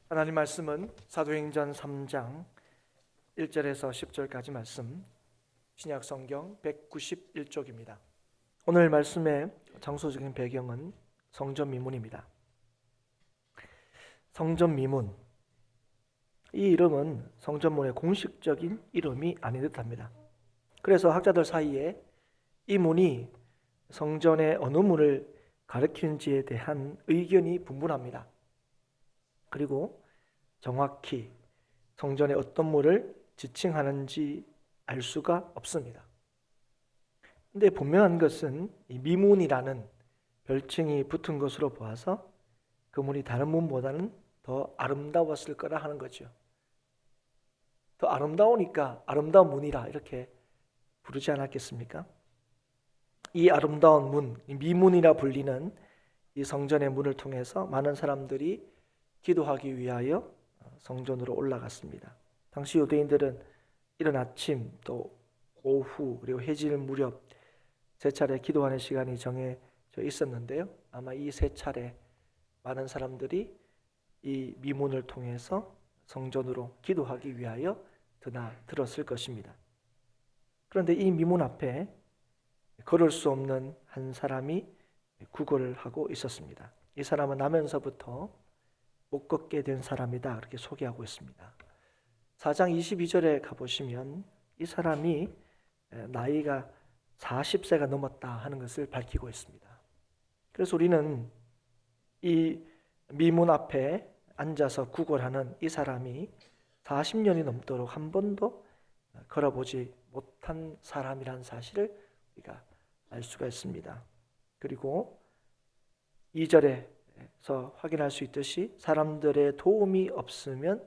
하나님 말씀은 사도행전 3장 1절에서 10절까지 말씀, 신약 성경 191쪽입니다. 오늘 말씀의 장소적인 배경은 성전 미문입니다. 성전 미문, 이 이름은 성전문의 공식적인 이름이 아닌 듯합니다. 그래서 학자들 사이에 이 문이 성전의 어느 문을 가리키는지에 대한 의견이 분분합니다. 그리고 정확히 성전의 어떤 문을 지칭하는지 알 수가 없습니다. 근데 분명한 것은 이 미문이라는 별칭이 붙은 것으로 보아서 그 문이 다른 문보다는 더 아름다웠을 거라 하는 거죠. 더 아름다우니까 아름다운 문이라 이렇게 부르지 않았겠습니까? 이 아름다운 문, 이 미문이라 불리는 이 성전의 문을 통해서 많은 사람들이 기도하기 위하여 성전으로 올라갔습니다. 당시 유대인들은 이른 아침 또 오후 그리고 해질 무렵 세 차례 기도하는 시간이 정해져 있었는데요. 아마 이 세 차례 많은 사람들이 이 미문을 통해서 성전으로 기도하기 위하여 드나들었을 것입니다. 그런데 이 미문 앞에 걸을 수 없는 한 사람이 구걸을 하고 있었습니다. 이 사람은 나면서부터 못 걷게 된 사람이다, 그렇게 소개하고 있습니다. 4장 22절에 가보시면 이 사람이 나이가 40세가 넘었다 하는 것을 밝히고 있습니다. 그래서 우리는 이 미문 앞에 앉아서 구걸하는 이 사람이 40년이 넘도록 한 번도 걸어보지 못한 사람이라는 사실을 우리가 알 수가 있습니다. 그리고 2절에서 확인할 수 있듯이 사람들의 도움이 없으면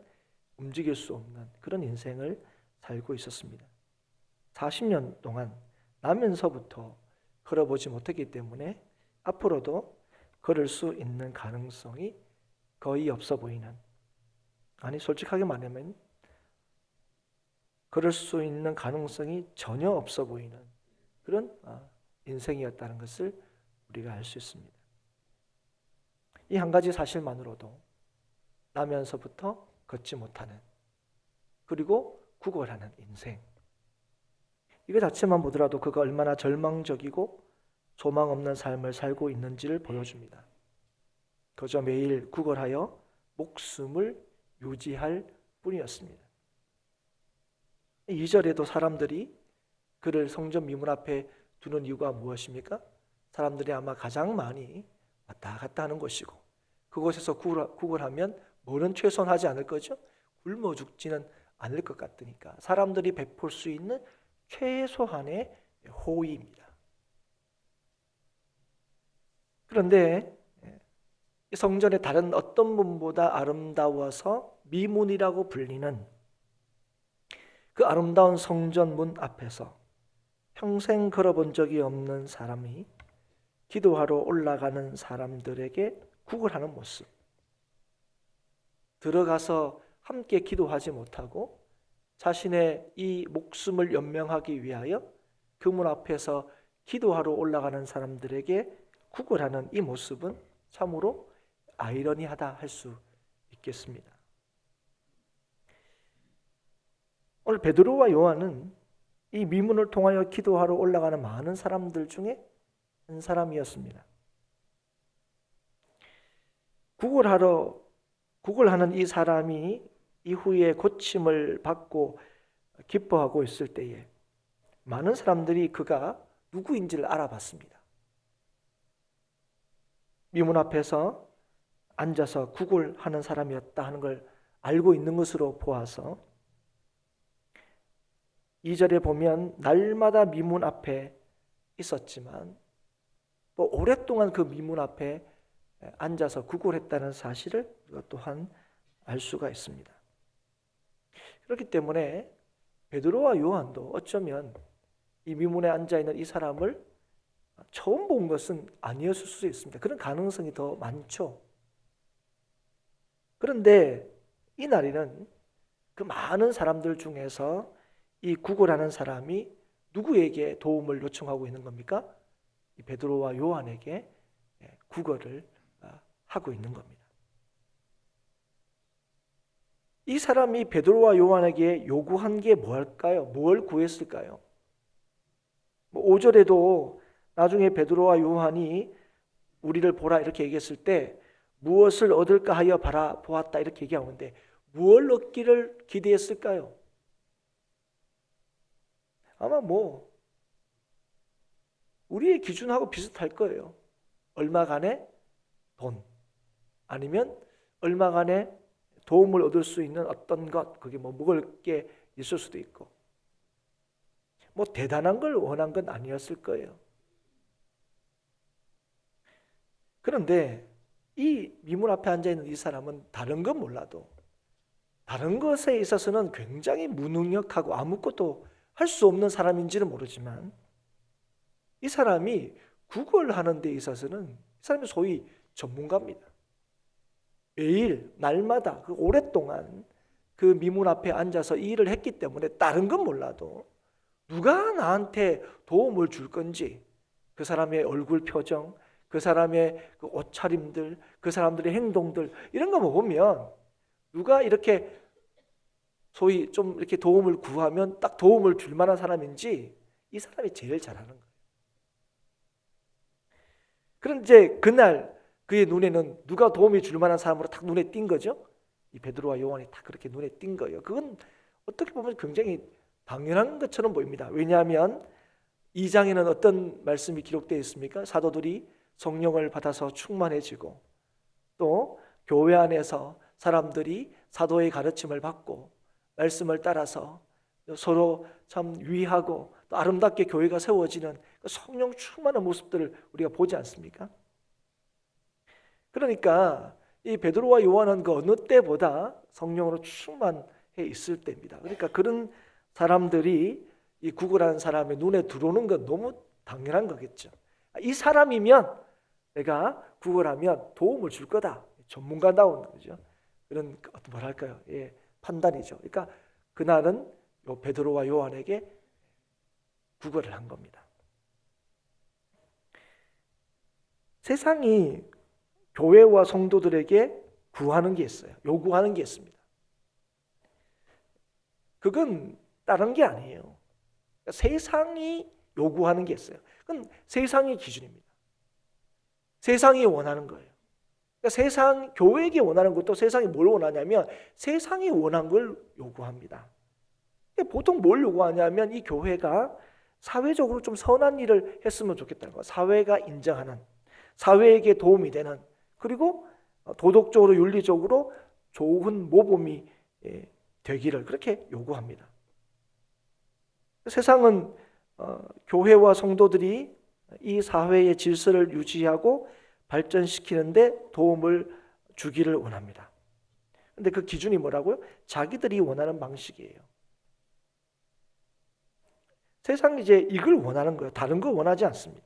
움직일 수 없는 그런 인생을 살고 있었습니다. 40년 동안 나면서부터 걸어보지 못했기 때문에 앞으로도 걸을 수 있는 가능성이 거의 없어 보이는, 아니 솔직하게 말하면 걸을 수 있는 가능성이 전혀 없어 보이는 그런 인생이었다는 것을 우리가 알 수 있습니다. 이 한 가지 사실만으로도 나면서부터 걷지 못하는, 그리고 구걸하는 인생, 이거 자체만 보더라도 그가 얼마나 절망적이고 소망 없는 삶을 살고 있는지를 보여줍니다. 그저 매일 구걸하여 목숨을 유지할 뿐이었습니다. 2절에도 사람들이 그를 성전 미문 앞에 두는 이유가 무엇입니까? 사람들이 아마 가장 많이 왔다 갔다 하는 곳이고, 그곳에서 구걸하면 뭐는 최소화하지 않을 거죠? 굶어 죽지는 않을 것 같으니까 사람들이 베풀 수 있는 최소한의 호의입니다. 그런데 성전의 다른 어떤 문보다 아름다워서 미문이라고 불리는 그 아름다운 성전 문 앞에서 평생 걸어본 적이 없는 사람이 기도하러 올라가는 사람들에게 구걸하는 모습, 들어가서 함께 기도하지 못하고 자신의 이 목숨을 연명하기 위하여 그 문 앞에서 기도하러 올라가는 사람들에게 구걸하는 이 모습은 참으로 아이러니하다 할 수 있겠습니다. 오늘 베드로와 요한은 이 미문을 통하여 기도하러 올라가는 많은 사람들 중에 한 사람이었습니다. 구걸하는 이 사람이 이후에 고침을 받고 기뻐하고 있을 때에 많은 사람들이 그가 누구인지를 알아봤습니다. 미문 앞에서 앉아서 구걸하는 사람이었다 하는 걸 알고 있는 것으로 보아서 2절에 보면 날마다 미문 앞에 있었지만 또 오랫동안 그 미문 앞에 앉아서 구걸했다는 사실을 우리가 또한 알 수가 있습니다. 그렇기 때문에 베드로와 요한도 어쩌면 이 미문에 앉아있는 이 사람을 처음 본 것은 아니었을 수 있습니다. 그런 가능성이 더 많죠. 그런데 이날에는 그 많은 사람들 중에서 이 구걸하는 사람이 누구에게 도움을 요청하고 있는 겁니까? 이 베드로와 요한에게 구걸을 하고 있는 겁니다. 이 사람이 베드로와 요한에게 요구한 게 뭘까요? 뭘 구했을까요? 5절에도 나중에 베드로와 요한이 우리를 보라 이렇게 얘기했을 때 무엇을 얻을까 하여 바라보았다 이렇게 얘기하는데 무엇을 얻기를 기대했을까요? 아마 우리의 기준하고 비슷할 거예요. 얼마간의 돈 아니면 얼마간의 도움을 얻을 수 있는 어떤 것, 그게 먹을 게 있을 수도 있고 대단한 걸 원한 건 아니었을 거예요. 그런데 이 미문 앞에 앉아있는 이 사람은 다른 건 몰라도 다른 것에 있어서는 굉장히 무능력하고 아무것도 할 수 없는 사람인지는 모르지만 이 사람이 구걸하는 데 있어서는 이 사람이 소위 전문가입니다. 매일 날마다 오랫동안 그 미문 앞에 앉아서 일을 했기 때문에 다른 건 몰라도 누가 나한테 도움을 줄 건지 그 사람의 얼굴 표정, 그 사람의 그 옷차림들, 그 사람들의 행동들 이런 거 보면 누가 이렇게 소위 좀 이렇게 도움을 구하면 딱 도움을 줄 만한 사람인지 이 사람이 제일 잘하는 거예요. 그런데 그날 그의 눈에는 누가 도움이 줄 만한 사람으로 딱 눈에 띈 거죠. 이 베드로와 요한이 딱 그렇게 눈에 띈 거예요. 그건 어떻게 보면 굉장히 당연한 것처럼 보입니다. 왜냐하면 2장에는 어떤 말씀이 기록되어 있습니까? 사도들이 성령을 받아서 충만해지고 또 교회 안에서 사람들이 사도의 가르침을 받고 말씀을 따라서 서로 참 위하고 또 아름답게 교회가 세워지는 성령 충만한 모습들을 우리가 보지 않습니까? 그러니까 이 베드로와 요한은 그 어느 때보다 성령으로 충만해 있을 때입니다. 그러니까 그런 사람들이 이 구걸하는 사람의 눈에 들어오는 건 너무 당연한 거겠죠. 이 사람이면 내가 구걸하면 도움을 줄 거다. 전문가다운 거죠. 그런 뭐랄까요? 판단이죠. 그러니까 그날은 베드로와 요한에게 구걸을 한 겁니다. 세상이 교회와 성도들에게 구하는 게 있어요. 요구하는 게 있습니다. 그건 다른 게 아니에요. 그러니까 세상이 요구하는 게 있어요. 그건 세상의 기준입니다. 세상이 원하는 거예요. 그러니까 교회에게 원하는 것도 세상이 뭘 원하냐면 세상이 원한 걸 요구합니다. 보통 뭘 요구하냐면 이 교회가 사회적으로 좀 선한 일을 했으면 좋겠다는 거예요. 사회가 인정하는, 사회에게 도움이 되는, 그리고 도덕적으로 윤리적으로 좋은 모범이 되기를 그렇게 요구합니다. 세상은 교회와 성도들이 이 사회의 질서를 유지하고 발전시키는데 도움을 주기를 원합니다. 그런데 그 기준이 뭐라고요? 자기들이 원하는 방식이에요. 세상이 이제 이걸 원하는 거예요. 다른 거 원하지 않습니다.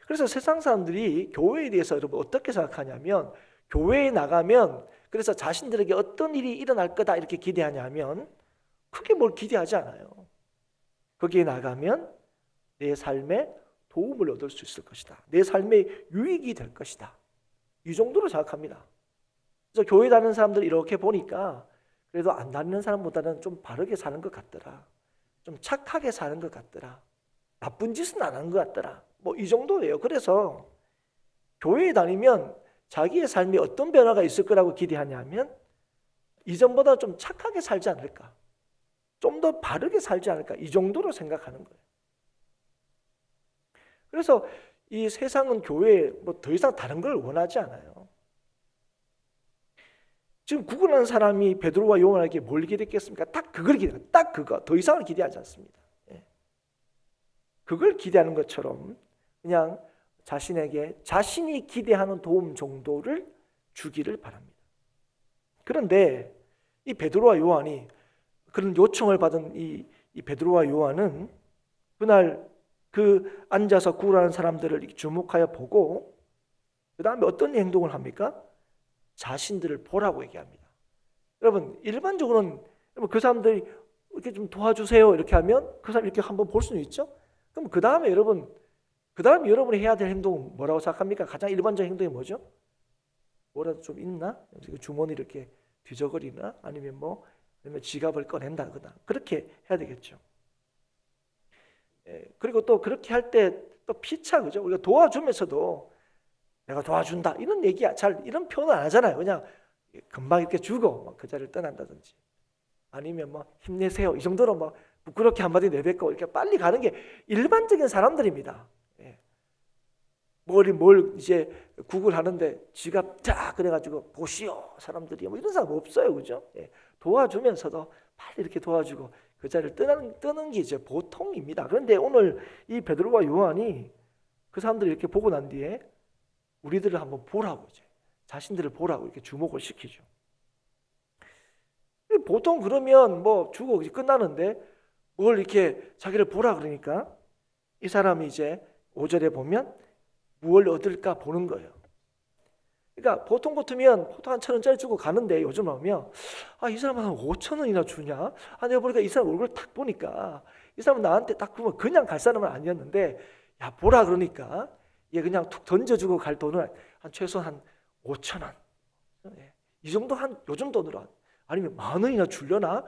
그래서 세상 사람들이 교회에 대해서 여러분 어떻게 생각하냐면 교회에 나가면 그래서 자신들에게 어떤 일이 일어날 거다 이렇게 기대하냐면 크게 뭘 기대하지 않아요. 거기에 나가면 내 삶에 도움을 얻을 수 있을 것이다. 내 삶에 유익이 될 것이다. 이 정도로 생각합니다. 그래서 교회 다니는 사람들 이렇게 보니까 그래도 안 다니는 사람보다는 좀 바르게 사는 것 같더라. 좀 착하게 사는 것 같더라. 나쁜 짓은 안 하는 것 같더라. 이 정도예요. 그래서 교회에 다니면 자기의 삶에 어떤 변화가 있을 거라고 기대하냐면 이전보다 좀 착하게 살지 않을까. 좀 더 바르게 살지 않을까. 이 정도로 생각하는 거예요. 그래서 이 세상은 교회에 더 이상 다른 걸 원하지 않아요. 지금 구걸하는 사람이 베드로와 요한에게 뭘 기대했겠습니까? 딱 그걸 기대해요. 딱 그거. 더 이상을 기대하지 않습니다. 그걸 기대하는 것처럼 그냥 자신에게 자신이 기대하는 도움 정도를 주기를 바랍니다. 그런데 이 베드로와 요한이 그런 요청을 받은 이 베드로와 요한은 그날 그 앉아서 구걸하는 사람들을 주목하여 보고 그 다음에 어떤 행동을 합니까? 자신들을 보라고 얘기합니다. 여러분 일반적으로는 그 사람들이 이렇게 좀 도와주세요 이렇게 하면 그 사람 이렇게 한번 볼 수는 있죠. 그럼 그 다음에 여러분이 해야 될 행동은 뭐라고 생각합니까? 가장 일반적인 행동이 뭐죠? 뭐라도 좀 있나? 주머니 이렇게 뒤적거리나 아니면 아니면 지갑을 꺼낸다거나 그렇게 해야 되겠죠. 그리고 또 그렇게 할 때 또 피차, 그죠? 우리가 도와주면서도 내가 도와준다 이런 얘기 이런 표현은 안 하잖아요. 그냥 금방 이렇게 주고 그 자리를 떠난다든지 아니면 힘내세요 이 정도로 부끄럽게 한마디 내뱉고 이렇게 빨리 가는 게 일반적인 사람들입니다. 뭘 이제 구글하는데 지갑 쫙 그래가지고 보시오 사람들이 이런 사람 없어요, 그죠? 도와주면서도 빨리 이렇게 도와주고 그 자리를 뜨는 게 이제 보통입니다. 그런데 오늘 이 베드로와 요한이 그 사람들이 이렇게 보고 난 뒤에 우리들을 한번 보라고, 이제 자신들을 보라고 이렇게 주목을 시키죠. 보통 그러면 주고 끝나는데 뭘 이렇게 자기를 보라 그러니까 이 사람이 이제 5절에 보면 무엇을 얻을까 보는 거예요. 그러니까 보통 같으면 포도 한 1,000원짜리 주고 가는데 요즘 하면 이 사람은 한 5,000원이나 주냐? 내가 보니까 이 사람 얼굴 딱 보니까 이 사람은 나한테 딱 보면 그냥 갈 사람은 아니었는데 야 보라 그러니까 얘 그냥 툭 던져주고 갈 돈은 한 최소한 한 5,000원 이 정도 한 요즘 돈으로 아니면 10,000원이나 주려나?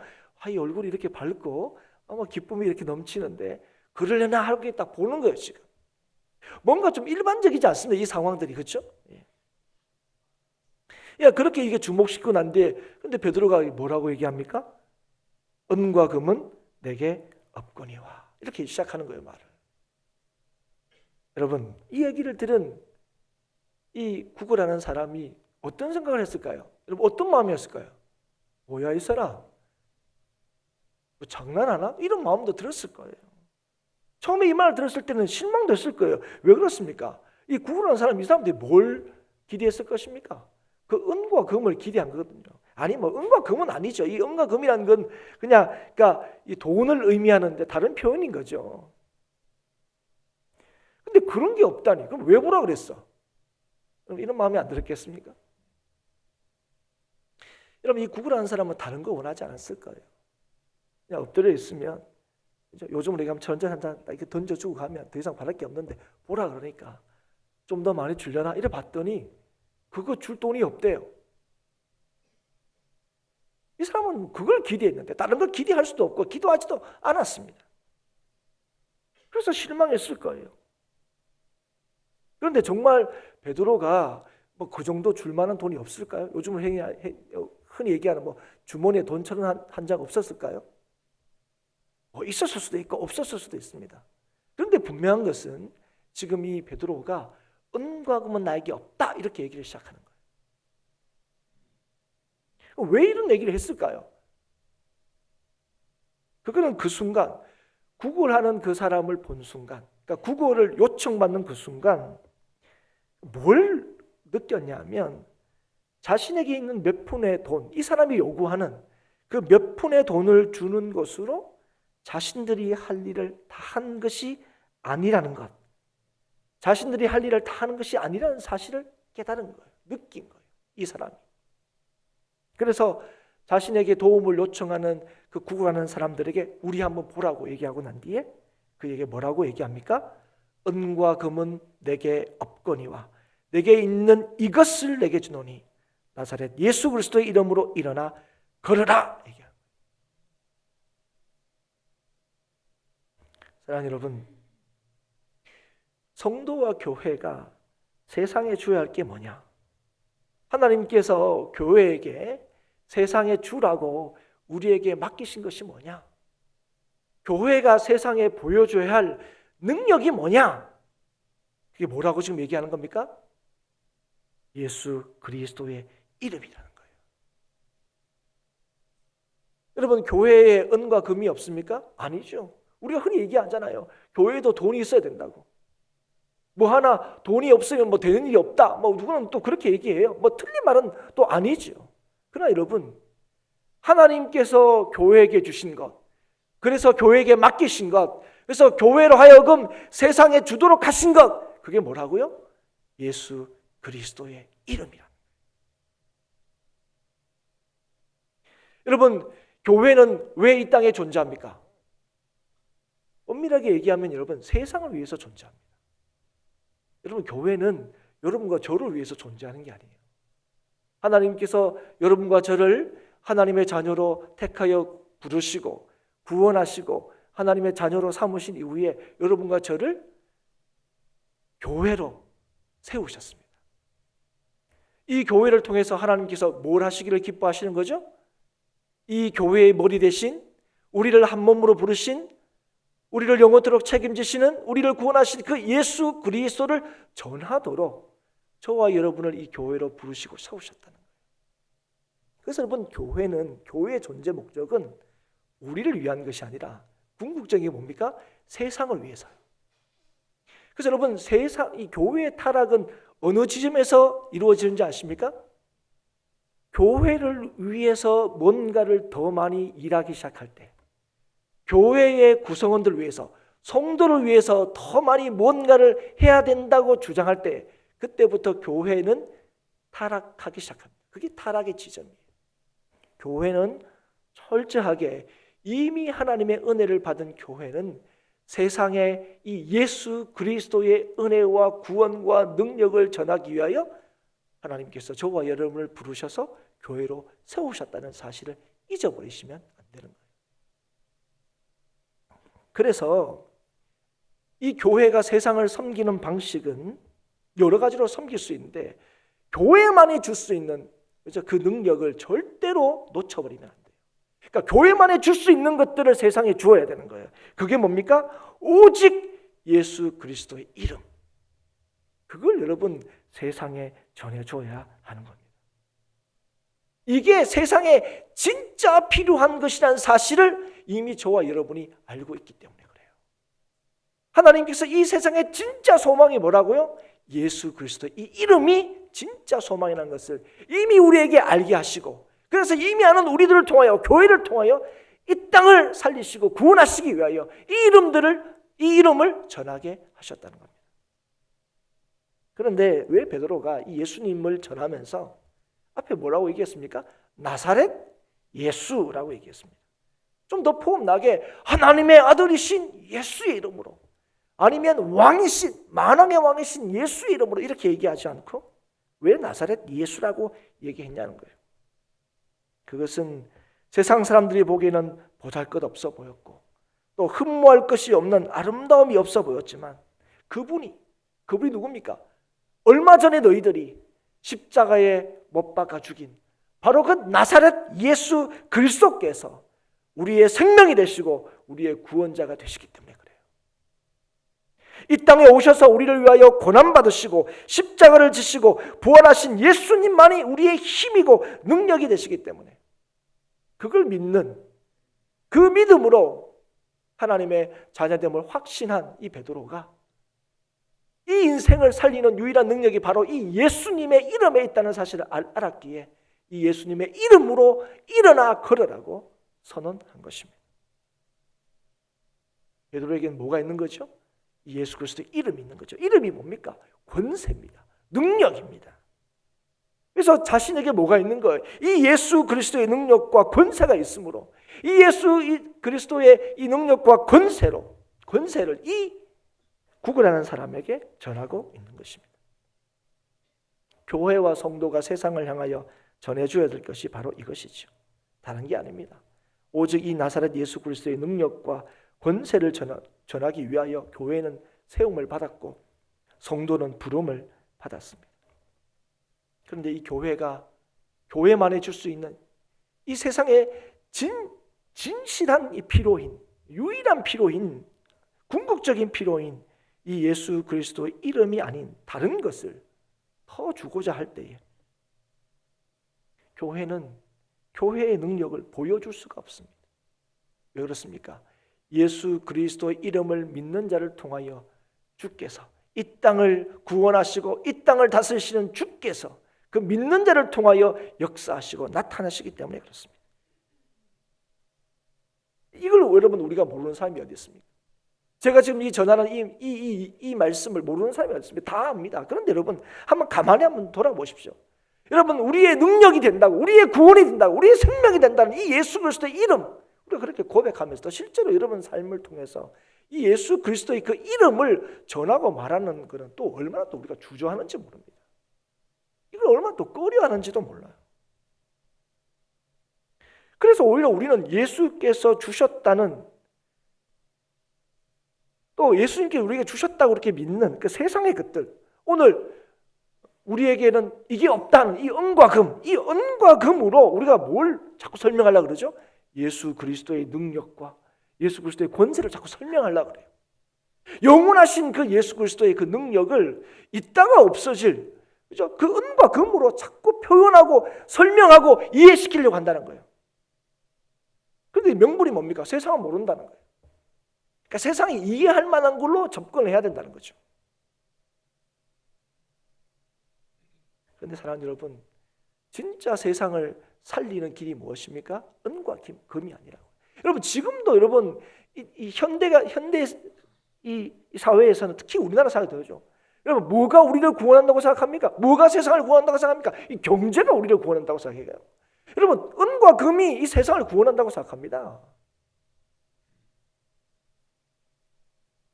이 얼굴이 이렇게 밝고 기쁨이 이렇게 넘치는데 그러려나 하고 딱 보는 거예요. 지금 뭔가 좀 일반적이지 않습니다. 이 상황들이, 그렇죠? 그렇게 이게 주목시키고 난 뒤에 근데 베드로가 뭐라고 얘기합니까? 은과 금은 내게 없거니와 이렇게 시작하는 거예요, 말을. 여러분, 이 얘기를 들은 이 구걸하는 사람이 어떤 생각을 했을까요? 여러분, 어떤 마음이었을까요? 뭐야 이 사람? 장난하나? 이런 마음도 들었을 거예요. 처음에 이 말을 들었을 때는 실망됐을 거예요. 왜 그렇습니까? 이 구걸하는 사람, 이 사람들이 뭘 기대했을 것입니까? 그 은과 금을 기대한 거거든요. 아니 은과 금은 아니죠. 이 은과 금이라는 건 그러니까 이 돈을 의미하는데 다른 표현인 거죠. 근데 그런 게 없다니. 그럼 왜 보라 그랬어? 그럼 이런 마음이 안 들었겠습니까? 여러분, 이 구걸하는 사람은 다른 거 원하지 않았을 거예요. 그냥 엎드려 있으면 요즘으로 얘기하면 천전 한 잔 이렇게 던져주고 가면 더 이상 바랄 게 없는데 보라 그러니까 좀 더 많이 주려나 이래 봤더니 그거 줄 돈이 없대요. 이 사람은 그걸 기대했는데 다른 걸 기대할 수도 없고 기도하지도 않았습니다. 그래서 실망했을 거예요. 그런데 정말 베드로가 그 정도 줄 만한 돈이 없을까요? 요즘은 흔히 얘기하는 주머니에 돈처럼 한 장 없었을까요? 있었을 수도 있고 없었을 수도 있습니다. 그런데 분명한 것은 지금 이 베드로가 은과 금은 나에게 없다 이렇게 얘기를 시작하는 거예요. 왜 이런 얘기를 했을까요? 그거는 그 순간 구걸하는 그 사람을 본 순간, 그러니까 구걸을 요청받는 그 순간 뭘 느꼈냐면 자신에게 있는 몇 푼의 돈, 이 사람이 요구하는 그 몇 푼의 돈을 주는 것으로 자신들이 할 일을 다 한 것이 아니라는 것, 자신들이 할 일을 다 하는 것이 아니라는 사실을 깨달은 거예요. 느낀 거예요, 이 사람이. 그래서 자신에게 도움을 요청하는 그 구걸하는 사람들에게 우리 한번 보라고 얘기하고 난 뒤에 그에게 뭐라고 얘기합니까? 은과 금은 내게 없거니와 내게 있는 이것을 내게 주노니 나사렛 예수 그리스도의 이름으로 일어나 걸으라. 사랑하는 여러분, 성도와 교회가 세상에 줘야 할 게 뭐냐? 하나님께서 교회에게 세상에 주라고 우리에게 맡기신 것이 뭐냐? 교회가 세상에 보여줘야 할 능력이 뭐냐? 그게 뭐라고 지금 얘기하는 겁니까? 예수 그리스도의 이름이라는 거예요. 여러분, 교회에 은과 금이 없습니까? 아니죠. 우리가 흔히 얘기하잖아요. 교회에도 돈이 있어야 된다고. 하나 돈이 없으면 되는 일이 없다. 누구는 또 그렇게 얘기해요. 틀린 말은 또 아니죠. 그러나 여러분, 하나님께서 교회에게 주신 것, 그래서 교회에게 맡기신 것, 그래서 교회로 하여금 세상에 주도록 하신 것, 그게 뭐라고요? 예수 그리스도의 이름이라. 여러분, 교회는 왜 이 땅에 존재합니까? 엄밀하게 얘기하면 여러분, 세상을 위해서 존재합니다. 여러분, 교회는 여러분과 저를 위해서 존재하는 게 아니에요. 하나님께서 여러분과 저를 하나님의 자녀로 택하여 부르시고 구원하시고 하나님의 자녀로 삼으신 이후에 여러분과 저를 교회로 세우셨습니다. 이 교회를 통해서 하나님께서 뭘 하시기를 기뻐하시는 거죠? 이 교회의 머리 대신 우리를 한 몸으로 부르신, 우리를 영원토록 책임지시는, 우리를 구원하신 그 예수 그리스도를 전하도록 저와 여러분을 이 교회로 부르시고 세우셨다는 거예요. 그래서 여러분, 교회의 존재 목적은 우리를 위한 것이 아니라 궁극적인 게 뭡니까? 세상을 위해서요. 그래서 여러분, 이 교회의 타락은 어느 지점에서 이루어지는지 아십니까? 교회를 위해서 뭔가를 더 많이 일하기 시작할 때, 교회의 구성원들을 위해서, 성도를 위해서 더 많이 뭔가를 해야 된다고 주장할 때, 그때부터 교회는 타락하기 시작합니다. 그게 타락의 지점이에요. 교회는 철저하게 이미 하나님의 은혜를 받은 교회는 세상에 이 예수 그리스도의 은혜와 구원과 능력을 전하기 위하여 하나님께서 저와 여러분을 부르셔서 교회로 세우셨다는 사실을 잊어버리시면 안 되는 거예요. 그래서 이 교회가 세상을 섬기는 방식은 여러 가지로 섬길 수 있는데, 교회만이 줄 수 있는 그 능력을 절대로 놓쳐버리면 안 돼요. 그러니까 교회만이 줄 수 있는 것들을 세상에 주어야 되는 거예요. 그게 뭡니까? 오직 예수 그리스도의 이름. 그걸 여러분 세상에 전해줘야 하는 겁니다. 이게 세상에 진짜 필요한 것이라는 사실을 이미 저와 여러분이 알고 있기 때문에 그래요. 하나님께서 이 세상의 진짜 소망이 뭐라고요? 예수 그리스도 이 이름이 진짜 소망이라는 것을 이미 우리에게 알게 하시고, 그래서 이미 아는 우리들을 통하여, 교회를 통하여 이 땅을 살리시고 구원하시기 위하여 이 이름을 전하게 하셨다는 겁니다. 그런데 왜 베드로가 이 예수님을 전하면서 앞에 뭐라고 얘기했습니까? 나사렛 예수라고 얘기했습니다. 좀 더 포함나게 하나님의 아들이신 예수의 이름으로, 아니면 왕이신, 만왕의 왕이신 예수의 이름으로 이렇게 얘기하지 않고 왜 나사렛 예수라고 얘기했냐는 거예요. 그것은 세상 사람들이 보기에는 보잘것없어 보였고 또 흠모할 것이 없는 아름다움이 없어 보였지만, 그분이 누굽니까? 얼마 전에 너희들이 십자가에 못 박아 죽인 바로 그 나사렛 예수 그리스도께서 우리의 생명이 되시고 우리의 구원자가 되시기 때문에 그래요. 이 땅에 오셔서 우리를 위하여 고난받으시고 십자가를 지시고 부활하신 예수님만이 우리의 힘이고 능력이 되시기 때문에, 그걸 믿는, 그 믿음으로 하나님의 자녀됨을 확신한 이 베드로가 이 인생을 살리는 유일한 능력이 바로 이 예수님의 이름에 있다는 사실을 알았기에 이 예수님의 이름으로 일어나 걸으라고 선언한 것입니다. 베드로에게는 뭐가 있는 거죠? 예수 그리스도의 이름이 있는 거죠. 이름이 뭡니까? 권세입니다. 능력입니다. 그래서 자신에게 뭐가 있는 거예요? 이 예수 그리스도의 능력과 권세가 있으므로 이 예수 그리스도의 이 능력과 권세를 이 구걸하는 사람에게 전하고 있는 것입니다. 교회와 성도가 세상을 향하여 전해줘야 될 것이 바로 이것이죠. 다른 게 아닙니다. 오직 이 나사렛 예수 그리스도의 능력과 권세를 전하기 위하여 교회는 세움을 받았고 성도는 부름을 받았습니다. 그런데 이 교회만이 줄 수 있는 이 세상의 진실한 이 피로인, 유일한 피로인, 궁극적인 피로인 이 예수 그리스도의 이름이 아닌 다른 것을 더 주고자 할 때에 교회는 교회의 능력을 보여줄 수가 없습니다. 왜 그렇습니까? 예수 그리스도의 이름을 믿는 자를 통하여 주께서 이 땅을 구원하시고 이 땅을 다스리시는 주께서 그 믿는 자를 통하여 역사하시고 나타나시기 때문에 그렇습니다. 이걸 여러분 우리가 모르는 사람이 어디 있습니까? 제가 지금 이 전하는 이 말씀을 모르는 사람이 어디 있습니까? 다 압니다. 그런데 여러분 가만히 한번 돌아보십시오. 여러분, 우리의 능력이 된다고, 우리의 구원이 된다고, 우리의 생명이 된다는 이 예수 그리스도의 이름, 우리가 그렇게 고백하면서 실제로 여러분 삶을 통해서 이 예수 그리스도의 그 이름을 전하고 말하는 것은 또 얼마나 또 우리가 주저하는지 모릅니다. 이걸 얼마나 또 꺼려하는지도 몰라요. 그래서 오히려 우리는 예수께서 주셨다는, 또 예수님께 우리에게 주셨다고 그렇게 믿는 그 세상의 것들, 오늘 우리에게는 이게 없다는 이 은과 금, 이 은과 금으로 우리가 뭘 자꾸 설명하려고 그러죠? 예수 그리스도의 능력과 예수 그리스도의 권세를 자꾸 설명하려고 그래요. 영원하신 그 예수 그리스도의 그 능력을 있다가 없어질, 그죠? 그 은과 금으로 자꾸 표현하고 설명하고 이해시키려고 한다는 거예요. 그런데 명분이 뭡니까? 세상은 모른다는 거예요. 그러니까 세상이 이해할 만한 걸로 접근을 해야 된다는 거죠. 그런데 사랑하는 여러분, 진짜 세상을 살리는 길이 무엇입니까? 은과 금이 아니라고. 여러분, 지금도 여러분 이 현대 이 사회에서는, 특히 우리나라 사회도죠. 여러분, 뭐가 우리를 구원한다고 생각합니까? 뭐가 세상을 구원한다고 생각합니까? 이 경제가 우리를 구원한다고 생각해요. 여러분, 은과 금이 이 세상을 구원한다고 생각합니다.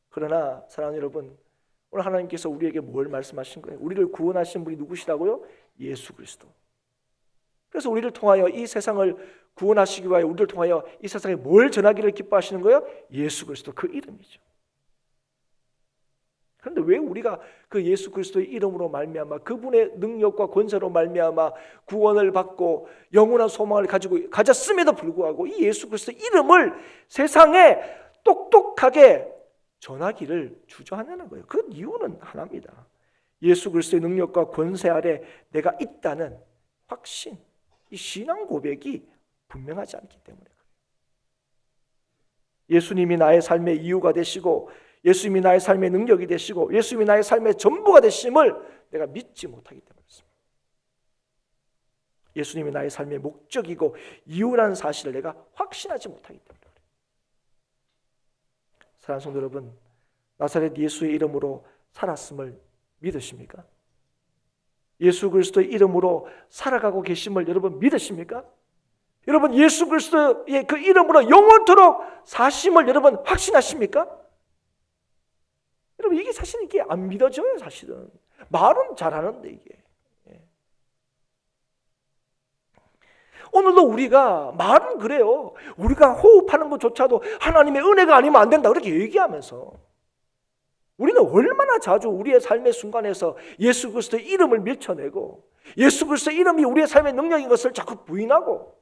그러나 사랑하는 여러분, 오늘 하나님께서 우리에게 뭘 말씀하신 거예요? 우리를 구원하신 분이 누구시라고요? 예수 그리스도. 그래서 우리를 통하여 이 세상을 구원하시기 위하여 우리를 통하여 이 세상에 뭘 전하기를 기뻐하시는 거예요? 예수 그리스도, 그 이름이죠. 그런데 왜 우리가 그 예수 그리스도의 이름으로 말미암아, 그분의 능력과 권세로 말미암아 구원을 받고 영원한 소망을 가졌음에도 불구하고 이 예수 그리스도의 이름을 세상에 똑똑하게 전하기를 주저하는 거예요. 그 이유는 하나입니다. 예수 그리스도의 능력과 권세 아래 내가 있다는 확신, 이 신앙 고백이 분명하지 않기 때문에 그래요. 예수님이 나의 삶의 이유가 되시고, 예수님이 나의 삶의 능력이 되시고, 예수님이 나의 삶의 전부가 되심을 내가 믿지 못하기 때문에 그렇습니다. 예수님이 나의 삶의 목적이고 이유라는 사실을 내가 확신하지 못하기 때문에 그래요. 사랑하는 성도 여러분, 나사렛 예수의 이름으로 살았음을 믿으십니까? 예수 그리스도의 이름으로 살아가고 계심을 여러분 믿으십니까? 여러분, 예수 그리스도의 그 이름으로 영원토록 사심을 여러분 확신하십니까? 여러분, 이게 사실 이게 안 믿어져요. 사실은 말은 잘하는데 이게. 오늘도 우리가 말은 그래요. 우리가 호흡하는 것조차도 하나님의 은혜가 아니면 안 된다 그렇게 얘기하면서, 우리는 얼마나 자주 우리의 삶의 순간에서 예수 그리스도의 이름을 밀쳐내고 예수 그리스도의 이름이 우리의 삶의 능력인 것을 자꾸 부인하고.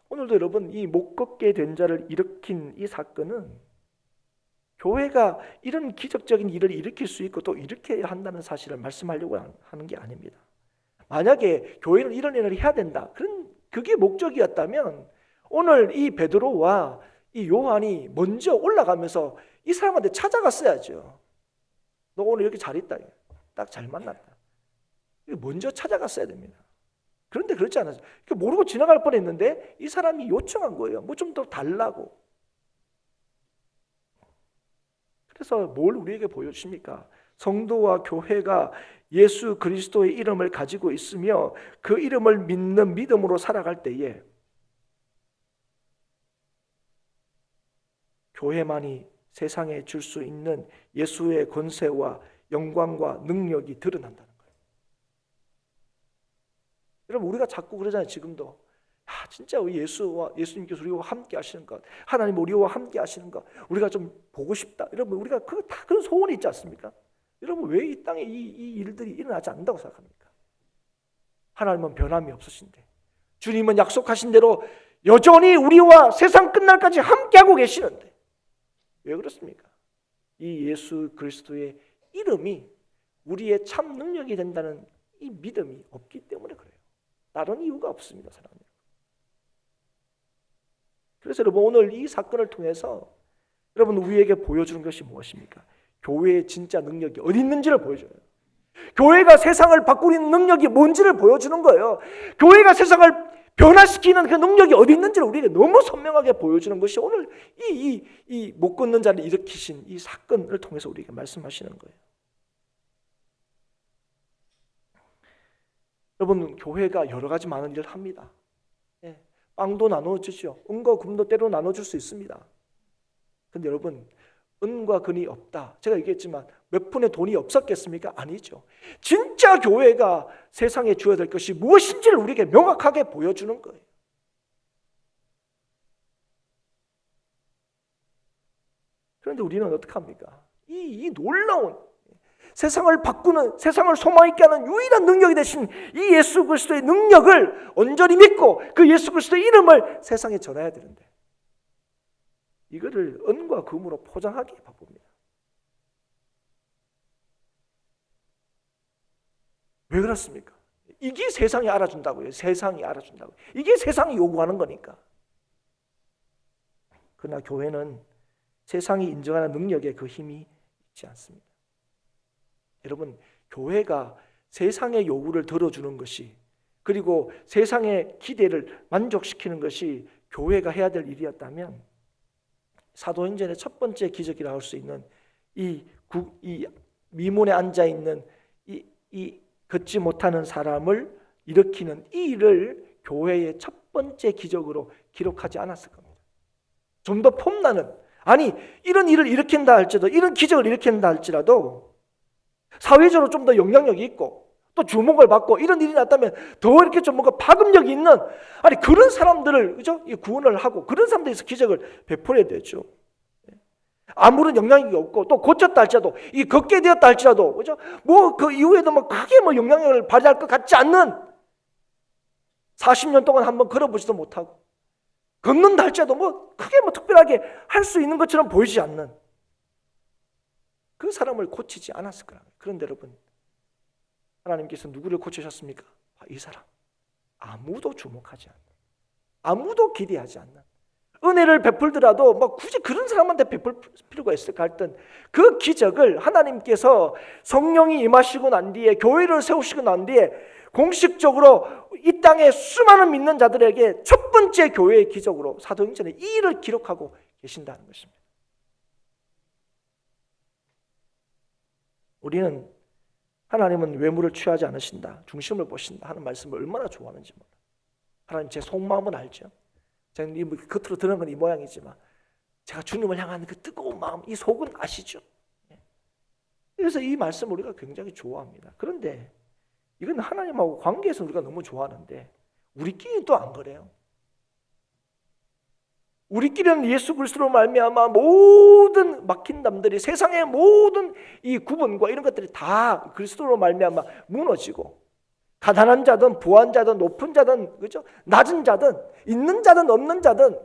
오늘도 여러분, 이 못 걷게 된 자를 일으킨 이 사건은 교회가 이런 기적적인 일을 일으킬 수 있고 또 일으켜야 한다는 사실을 말씀하려고 하는 게 아닙니다. 만약에 교회는 이런 일을 해야 된다, 그게 목적이었다면 오늘 이 베드로와 이 요한이 먼저 올라가면서 이 사람한테 찾아갔어야죠. 너 오늘 이렇게 잘 있다, 딱 잘 만났다, 먼저 찾아갔어야 됩니다. 그런데 그렇지 않았어요. 모르고 지나갈 뻔했는데 이 사람이 요청한 거예요. 뭐 좀 더 달라고. 그래서 뭘 우리에게 보여주십니까? 성도와 교회가 예수 그리스도의 이름을 가지고 있으며 그 이름을 믿는 믿음으로 살아갈 때에 교회만이 세상에 줄 수 있는 예수의 권세와 영광과 능력이 드러난다는 거예요. 여러분, 우리가 자꾸 그러잖아요. 지금도 진짜 예수님께서 우리와 함께 하시는 것, 하나님 우리와 함께 하시는 것, 우리가 좀 보고 싶다. 여러분, 우리가 다 그런 소원이 있지 않습니까? 여러분, 왜 이 땅에 이 일들이 일어나지 않는다고 생각합니까? 하나님은 변함이 없으신데, 주님은 약속하신 대로 여전히 우리와 세상 끝날까지 함께하고 계시는데 왜 그렇습니까? 이 예수 그리스도의 이름이 우리의 참 능력이 된다는 이 믿음이 없기 때문에 그래요. 다른 이유가 없습니다, 사랑하는 여러분. 그래서 여러분, 오늘 이 사건을 통해서 여러분 우리에게 보여주는 것이 무엇입니까? 교회의 진짜 능력이 어디 있는지를 보여줘요. 교회가 세상을 바꾸는 능력이 뭔지를 보여주는 거예요. 교회가 세상을 변화시키는 그 능력이 어디 있는지를 우리에게 너무 선명하게 보여주는 것이 오늘 이 못 걷는 자를 일으키신 이 사건을 통해서 우리에게 말씀하시는 거예요. 여러분, 교회가 여러 가지 많은 일을 합니다. 빵도 나눠주죠. 은과 금도 때로 나눠줄 수 있습니다. 근데 여러분, 은과 금이 없다, 제가 얘기했지만 몇 푼의 돈이 없었겠습니까? 아니죠. 진짜 교회가 세상에 주어야 될 것이 무엇인지를 우리에게 명확하게 보여주는 거예요. 그런데 우리는 어떻게 합니까? 이 놀라운 세상을 바꾸는, 세상을 소망 있게 하는 유일한 능력이 되신 이 예수 그리스도의 능력을 온전히 믿고 그 예수 그리스도의 이름을 세상에 전해야 되는데 이거를 은과 금으로 포장하기에 바쁩니다. 왜 그렇습니까? 이게 세상이 알아준다고요. 세상이 알아준다고요. 이게 세상이 요구하는 거니까. 그러나 교회는 세상이 인정하는 능력에 그 힘이 있지 않습니다. 여러분, 교회가 세상의 요구를 들어주는 것이, 그리고 세상의 기대를 만족시키는 것이 교회가 해야 될 일이었다면 사도행전의 첫 번째 기적이라 할 수 있는 이 미문에 앉아 있는 이 걷지 못하는 사람을 일으키는 이 일을 교회의 첫 번째 기적으로 기록하지 않았을 겁니다. 좀 더 폼나는, 아니 이런 일을 일으킨다 할지라도, 이런 기적을 일으킨다 할지라도 사회적으로 좀 더 영향력이 있고 또 주목을 받고 이런 일이 났다면 더 이렇게 좀 뭔가 파급력이 있는, 아니 그런 사람들을, 그죠? 구원을 하고 그런 사람들에서 기적을 베풀어야 되죠. 아무런 영향력이 없고 또 고쳤다 할지라도, 이 걷게 되었다 할지라도, 그죠? 뭐 그 이후에도 뭐 크게 뭐 영향력을 발휘할 것 같지 않는, 40년 동안 한번 걸어보지도 못하고 걷는다 할지라도 뭐 크게 뭐 특별하게 할 수 있는 것처럼 보이지 않는 그 사람을 고치지 않았을 거라고요. 그런데 여러분, 하나님께서 누구를 고치셨습니까? 이 사람. 아무도 주목하지 않는, 아무도 기대하지 않는, 은혜를 베풀더라도 뭐 굳이 그런 사람한테 베풀 필요가 있을까 했던 그 기적을 하나님께서 성령이 임하시고 난 뒤에, 교회를 세우시고 난 뒤에 공식적으로 이 땅에 수많은 믿는 자들에게 첫 번째 교회의 기적으로 사도행전에 이 일을 기록하고 계신다는 것입니다. 우리는 하나님은 외모를 취하지 않으신다, 중심을 보신다 하는 말씀을 얼마나 좋아하는지 몰라요. 하나님 제 속마음은 알죠. 제가 겉으로 드러난 건 이 모양이지만 제가 주님을 향하는 그 뜨거운 마음, 이 속은 아시죠? 그래서 이 말씀을 우리가 굉장히 좋아합니다. 그런데 이건 하나님하고 관계에서 우리가 너무 좋아하는데 우리끼리는 또 안 그래요. 우리끼리는 예수 그리스도로 말미암아 모든 막힌 담들이, 세상의 모든 이 구분과 이런 것들이 다 그리스도로 말미암아 무너지고, 가난한 자든 부한 자든 높은 자든, 그죠? 낮은 자든 있는 자든 없는 자든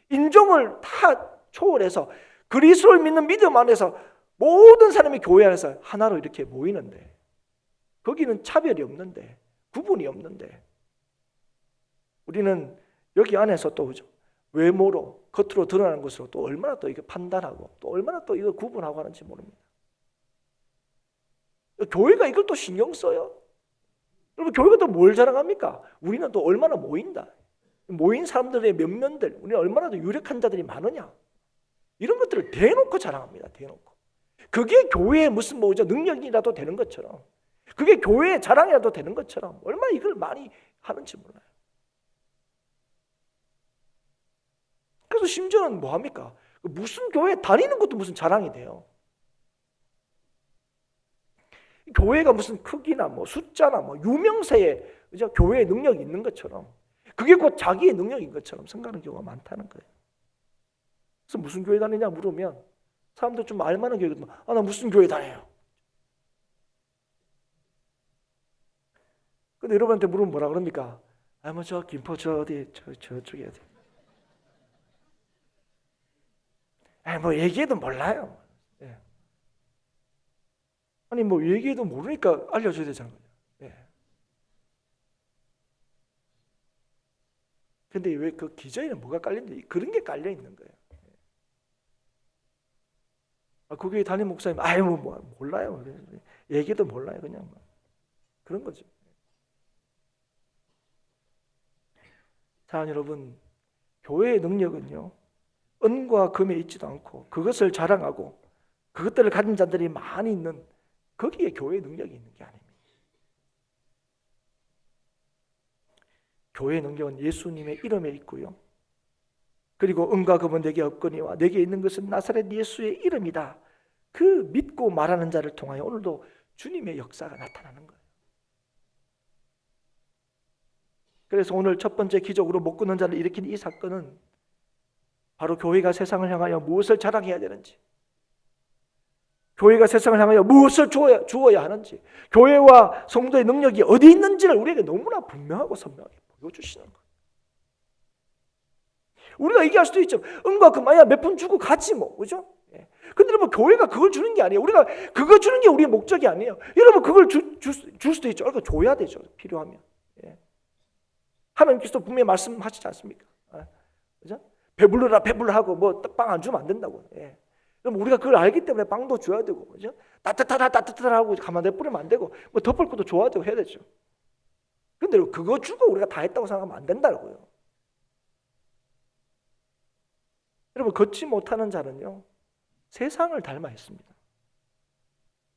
인종을 다 초월해서 그리스도를 믿는 믿음 안에서 모든 사람이 교회 안에서 하나로 이렇게 모이는데, 거기는 차별이 없는데, 구분이 없는데, 우리는 여기 안에서 또, 그죠? 외모로 겉으로 드러나는 것으로 또 얼마나 또 이거 판단하고 또 얼마나 또 이거 구분하고 하는지 모릅니다. 교회가 이걸 또 신경 써요. 여러분, 교회가 또 뭘 자랑합니까? 우리는 또 얼마나 모인다, 모인 사람들의 면면들, 우리는 얼마나 더 유력한 자들이 많으냐, 이런 것들을 대놓고 자랑합니다. 대놓고. 그게 교회의 무슨 뭐죠, 능력이라도 되는 것처럼, 그게 교회의 자랑이라도 되는 것처럼 얼마나 이걸 많이 하는지 몰라요. 그래서 심지어는 뭐 합니까? 무슨 교회 다니는 것도 무슨 자랑이 돼요. 교회가 무슨 크기나 뭐 숫자나 뭐 유명세에, 그죠? 교회의 능력이 있는 것처럼, 그게 곧 자기의 능력인 것처럼 생각하는 경우가 많다는 거예요. 그래서 무슨 교회 다니냐 물으면 사람들 좀 알만한 교회 같으면 나 무슨 교회 다녀요. 근데 여러분한테 물으면 뭐라 그럽니까? 뭐 저 김포 저 어디 저쪽에 어디. 뭐 얘기해도 몰라요. 예. 아니 뭐 얘기해도 모르니까 알려줘야 되잖아요. 예. 근데 왜 그 기저에는 뭐가 깔린지, 그런 게 깔려 있는 거예요. 그 교회 담임 목사님 뭐 몰라요. 얘기도 몰라요. 그냥 뭐. 그런 거죠. 자, 여러분, 교회의 능력은요, 은과 금에 있지도 않고 그것을 자랑하고 그것들을 가진 자들이 많이 있는, 거기에 교회의 능력이 있는 게 아닙니다. 교회의 능력은 예수님의 이름에 있고요, 그리고 은과 금은 내게 없거니와 내게 있는 것은 나사렛 예수의 이름이다, 그 믿고 말하는 자를 통하여 오늘도 주님의 역사가 나타나는 거예요. 그래서 오늘 첫 번째 기적으로 못 끊는 자를 일으킨 이 사건은 바로 교회가 세상을 향하여 무엇을 자랑해야 되는지, 교회가 세상을 향하여 무엇을 주어야 하는지, 교회와 성도의 능력이 어디 있는지를 우리에게 너무나 분명하고 선명하게 보여주시는 거예요. 우리가 얘기할 수도 있죠. 은과 금이야 몇 푼 주고 가지 뭐, 그죠? 근데 여러분, 교회가 그걸 주는 게 아니에요. 우리가 그거 주는 게 우리의 목적이 아니에요. 여러분, 그걸 줄 수도 있죠. 그러니까 줘야 되죠, 필요하면. 하나님께서 분명히 말씀하시지 않습니까? 그죠? 배불러라 하고 뭐 빵 안 주면 안 된다고. 그럼 우리가 그걸 알기 때문에 빵도 줘야 되고, 그죠? 따뜻하다 하고 가만 내버리면 안 되고, 뭐 덮을 것도 줘야 되고 해야 되죠. 근데 그거 주고 우리가 다 했다고 생각하면 안 된다고요. 여러분, 걷지 못하는 자는요, 세상을 닮아 있습니다.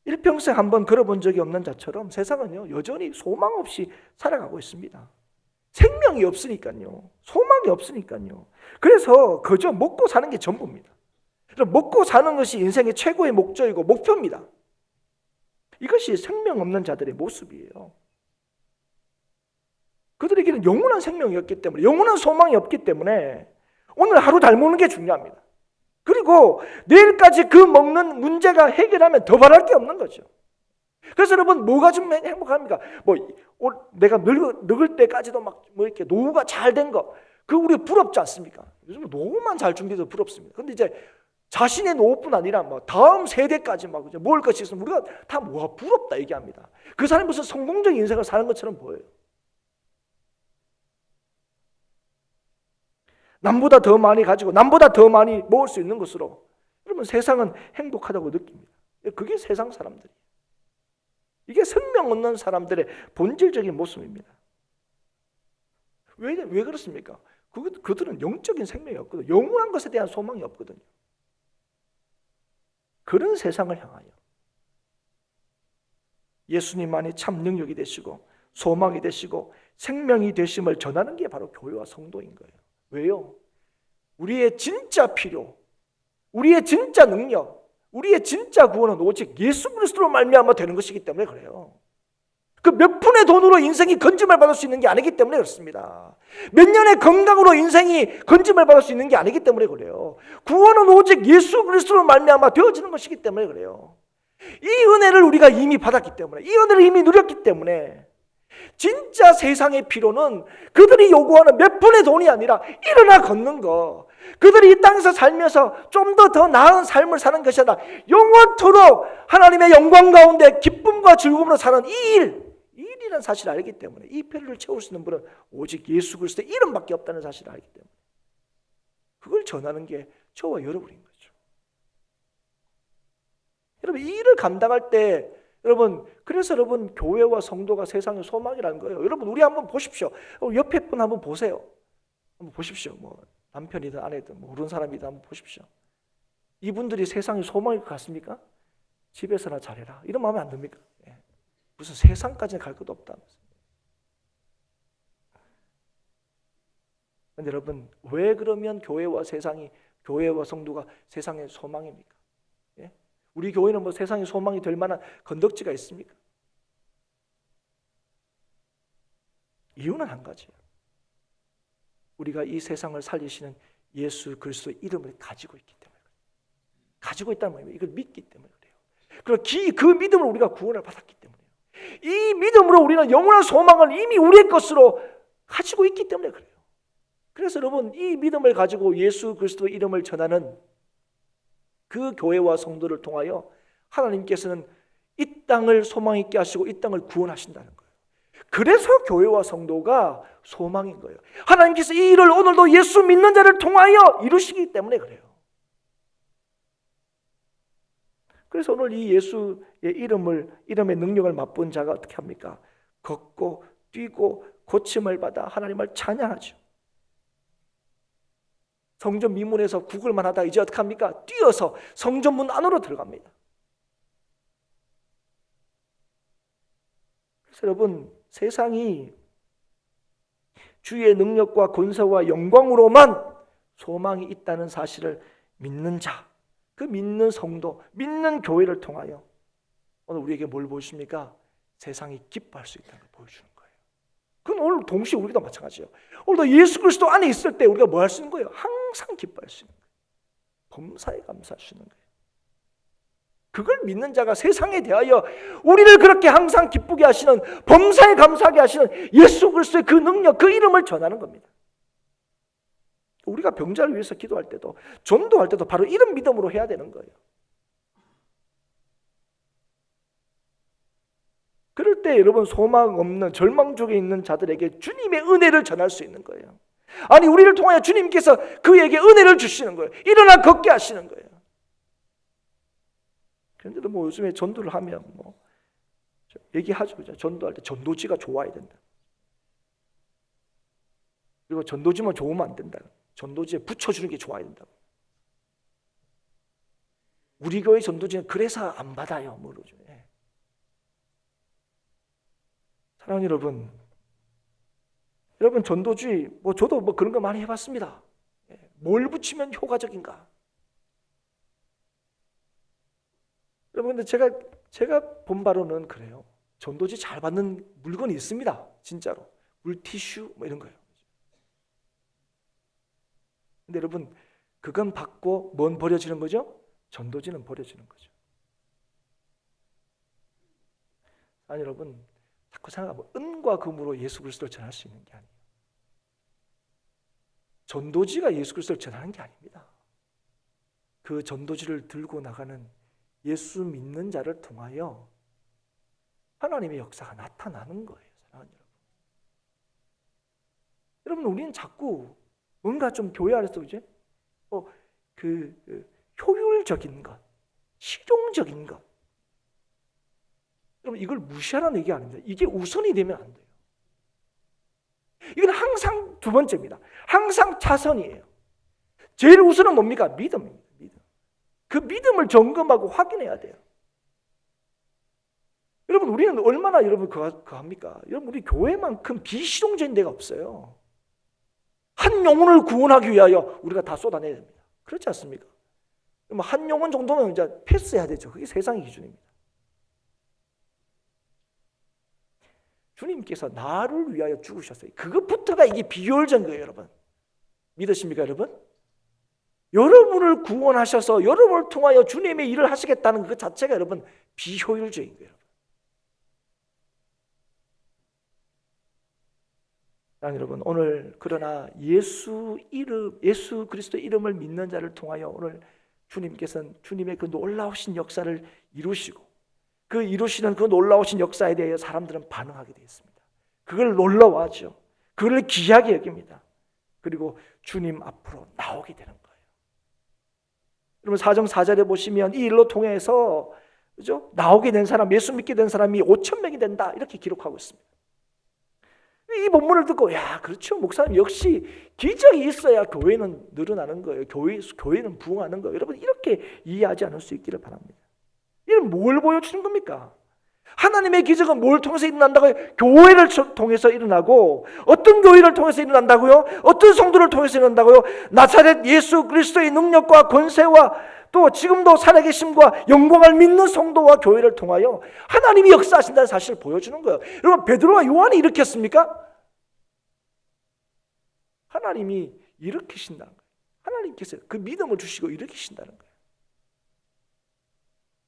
일평생 한번 걸어본 적이 없는 자처럼 세상은요, 여전히 소망 없이 살아가고 있습니다. 생명이 없으니까요, 소망이 없으니까요. 그래서 그저 먹고 사는 게 전부입니다. 먹고 사는 것이 인생의 최고의 목적이고 목표입니다. 이것이 생명 없는 자들의 모습이에요. 그들에게는 영원한 생명이 없기 때문에, 영원한 소망이 없기 때문에 오늘 하루 잘 먹는 게 중요합니다. 그리고 내일까지 그 먹는 문제가 해결하면 더 바랄 게 없는 거죠. 그래서 여러분, 뭐가 좀 행복합니까? 뭐 내가 늙을 때까지도 막 뭐 이렇게 노후가 잘 된 거, 그 우리 부럽지 않습니까? 요즘 노후만 잘 준비해서 부럽습니다. 근데 이제 자신의 노후뿐 아니라 뭐 다음 세대까지 막 먹을 것이 있으면 우리가 다 뭐가 부럽다 얘기합니다. 그 사람이 무슨 성공적인 인생을 사는 것처럼 보여요. 남보다 더 많이 가지고 남보다 더 많이 먹을 수 있는 것으로 여러분, 세상은 행복하다고 느낍니다. 그게 세상 사람들이에요. 이게 생명 없는 사람들의 본질적인 모습입니다. 왜 그렇습니까? 그들은 영적인 생명이 없거든요. 영원한 것에 대한 소망이 없거든요. 그런 세상을 향하여 예수님만이 참 능력이 되시고 소망이 되시고 생명이 되심을 전하는 게 바로 교회와 성도인 거예요. 왜요? 우리의 진짜 필요, 우리의 진짜 능력, 우리의 진짜 구원은 오직 예수 그리스도로 말미암아 되는 것이기 때문에 그래요. 그 몇 푼의 돈으로 인생이 건짐을 받을 수 있는 게 아니기 때문에 그렇습니다. 몇 년의 건강으로 인생이 건짐을 받을 수 있는 게 아니기 때문에 그래요. 구원은 오직 예수 그리스도로 말미암아 되어지는 것이기 때문에 그래요. 이 은혜를 우리가 이미 받았기 때문에, 이 은혜를 이미 누렸기 때문에 진짜 세상의 필요는 그들이 요구하는 몇 푼의 돈이 아니라 일어나 걷는 거, 그들이 이 땅에서 살면서 좀 더 나은 삶을 사는 것이 아니라 영원토록 하나님의 영광 가운데 기쁨과 즐거움으로 사는 이 일이라는 사실을 알기 때문에, 이 필요를 채울 수 있는 분은 오직 예수 그리스도의 이름밖에 없다는 사실을 알기 때문에 그걸 전하는 게 저와 여러분인 거죠. 여러분, 이 일을 감당할 때 여러분, 그래서 여러분, 교회와 성도가 세상의 소망이라는 거예요. 여러분, 우리 한번 보십시오. 옆에 분 한번 보세요. 한번 보십시오. 뭐 남편이든 아내든 모르는 사람이든 한번 보십시오. 이분들이 세상의 소망일 것 같습니까? 집에서나 잘해라, 이런 마음에 안 듭니까? 무슨 세상까지는 갈 것도 없다면서. 그런데 여러분, 왜 그러면 교회와 성도가 세상의 소망입니까? 우리 교회는 뭐 세상의 소망이 될 만한 건덕지가 있습니까? 이유는 한 가지예요. 우리가 이 세상을 살리시는 예수 그리스도의 이름을 가지고 있기 때문에 그래요. 가지고 있다는 말이에요. 이걸 믿기 때문에 그래요. 그리고 그 믿음으로 우리가 구원을 받았기 때문에요. 이 믿음으로 우리는 영원한 소망을 이미 우리의 것으로 가지고 있기 때문에 그래요. 그래서 여러분, 이 믿음을 가지고 예수 그리스도의 이름을 전하는 그 교회와 성도를 통하여 하나님께서는 이 땅을 소망 있게 하시고 이 땅을 구원하신다는 거예요. 그래서 교회와 성도가 소망인 거예요. 하나님께서 이 일을 오늘도 예수 믿는 자를 통하여 이루시기 때문에 그래요. 그래서 오늘 이 예수의 이름의 능력을 맛본 자가 어떻게 합니까? 걷고 뛰고 고침을 받아 하나님을 찬양하죠. 성전 미문에서 구걸만 하다 이제 어떻게 합니까? 뛰어서 성전문 안으로 들어갑니다. 그래서 여러분, 세상이 주의 능력과 권세와 영광으로만 소망이 있다는 사실을 믿는 자, 그 믿는 성도, 믿는 교회를 통하여 오늘 우리에게 뭘 보여줍니까? 세상이 기뻐할 수 있다는 걸 보여주는 거예요. 그건 오늘 동시에 우리도 마찬가지예요. 오늘도 예수 그리스도 안에 있을 때 우리가 뭐 할 수 있는 거예요? 항상 기뻐할 수 있는 거예요. 범사에 감사할 수 있는 거예요. 그걸 믿는 자가 세상에 대하여 우리를 그렇게 항상 기쁘게 하시는, 범사에 감사하게 하시는 예수 그리스도의 그 능력, 그 이름을 전하는 겁니다. 우리가 병자를 위해서 기도할 때도, 전도할 때도 바로 이런 믿음으로 해야 되는 거예요. 그럴 때 여러분, 소망 없는 절망 중에 있는 자들에게 주님의 은혜를 전할 수 있는 거예요. 아니, 우리를 통하여 주님께서 그에게 은혜를 주시는 거예요. 일어나 걷게 하시는 거예요. 그런데도 뭐 요즘에 전도를 하면 뭐 얘기하죠. 그죠? 전도할 때 전도지가 좋아야 된다. 그리고 전도지만 좋으면 안 된다. 전도지에 붙여주는 게 좋아야 된다고. 우리 교회 전도지는 그래서 안 받아요. 모르죠. 예. 사랑하는 여러분 전도지 뭐 저도 뭐 그런 거 많이 해봤습니다. 예. 뭘 붙이면 효과적인가? 여러분, 근데 제가 본 바로는 그래요. 전도지 잘 받는 물건이 있습니다. 진짜로. 물티슈 뭐 이런 거예요. 근데 여러분, 그건 받고 뭔 버려지는 거죠? 전도지는 버려지는 거죠. 아니 여러분, 자꾸 생각하면 은과 금으로 예수 그리스도를 전할 수 있는 게 아니에요. 전도지가 예수 그리스도를 전하는 게 아닙니다. 그 전도지를 들고 나가는 예수 믿는 자를 통하여 하나님의 역사가 나타나는 거예요. 사랑하는 여러분, 우리는 자꾸 뭔가 좀 교회 안에서 이제 효율적인 것, 실용적인 것, 여러분 이걸 무시하라는 얘기 아닙니다. 이게 우선이 되면 안 돼요. 이건 항상 두 번째입니다. 항상 차선이에요. 제일 우선은 뭡니까? 믿음입니다. 그 믿음을 점검하고 확인해야 돼요. 여러분, 우리는 얼마나 여러분 그거 합니까? 여러분, 우리 교회만큼 비실용적인 데가 없어요. 한 영혼을 구원하기 위하여 우리가 다 쏟아내야 됩니다. 그렇지 않습니까? 한 영혼 정도면 이제 패스해야 되죠. 그게 세상의 기준입니다. 주님께서 나를 위하여 죽으셨어요. 그것부터가 이게 비효율적인 거예요, 여러분. 믿으십니까, 여러분? 여러분을 구원하셔서 여러분을 통하여 주님의 일을 하시겠다는 그 자체가 여러분 비효율적인 거예요. 여러분, 오늘 그러나 예수 그리스도의 이름을 믿는 자를 통하여 오늘 주님께서는 주님의 그 놀라우신 역사를 이루시고, 그 이루시는 그 놀라우신 역사에 대해 사람들은 반응하게 되어 있습니다. 그걸 놀라워하죠. 그걸 귀하게 여깁니다. 그리고 주님 앞으로 나오게 되는 거예요. 여러분, 4장 4절에 보시면 이 일로 통해서 그죠? 나오게 된 사람, 예수 믿게 된 사람이 5,000명이 된다 이렇게 기록하고 있습니다. 이 본문을 듣고 야, 그렇죠, 목사님 역시 기적이 있어야 교회는 늘어나는 거예요. 교회는 부흥하는 거예요. 여러분, 이렇게 이해하지 않을 수 있기를 바랍니다. 이건 뭘 보여주는 겁니까? 하나님의 기적은 뭘 통해서 일어난다고요? 교회를 통해서 일어나고, 어떤 교회를 통해서 일어난다고요? 어떤 성도를 통해서 일어난다고요? 나사렛 예수 그리스도의 능력과 권세와 또 지금도 살아계심과 영광을 믿는 성도와 교회를 통하여 하나님이 역사하신다는 사실을 보여주는 거예요. 여러분, 베드로와 요한이 일으켰습니까? 하나님이 일으키신다는 거예요. 하나님께서 그 믿음을 주시고 일으키신다는 거예요.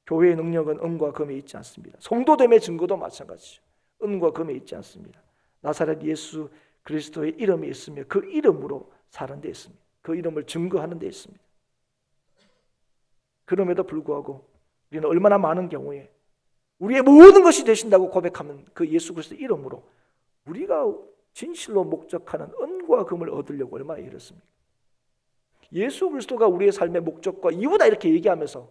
교회의 능력은 은과 금에 있지 않습니다. 성도됨의 증거도 마찬가지죠. 은과 금에 있지 않습니다. 나사렛 예수 그리스도의 이름이 있으며 그 이름으로 사는 데 있습니다. 그 이름을 증거하는 데 있습니다. 그럼에도 불구하고 우리는 얼마나 많은 경우에 우리의 모든 것이 되신다고 고백하면 그 예수 그리스도의 이름으로 우리가 진실로 목적하는 은과 금을 얻으려고 얼마나 이렇습니까? 예수 그리스도가 우리의 삶의 목적과 이유다 이렇게 얘기하면서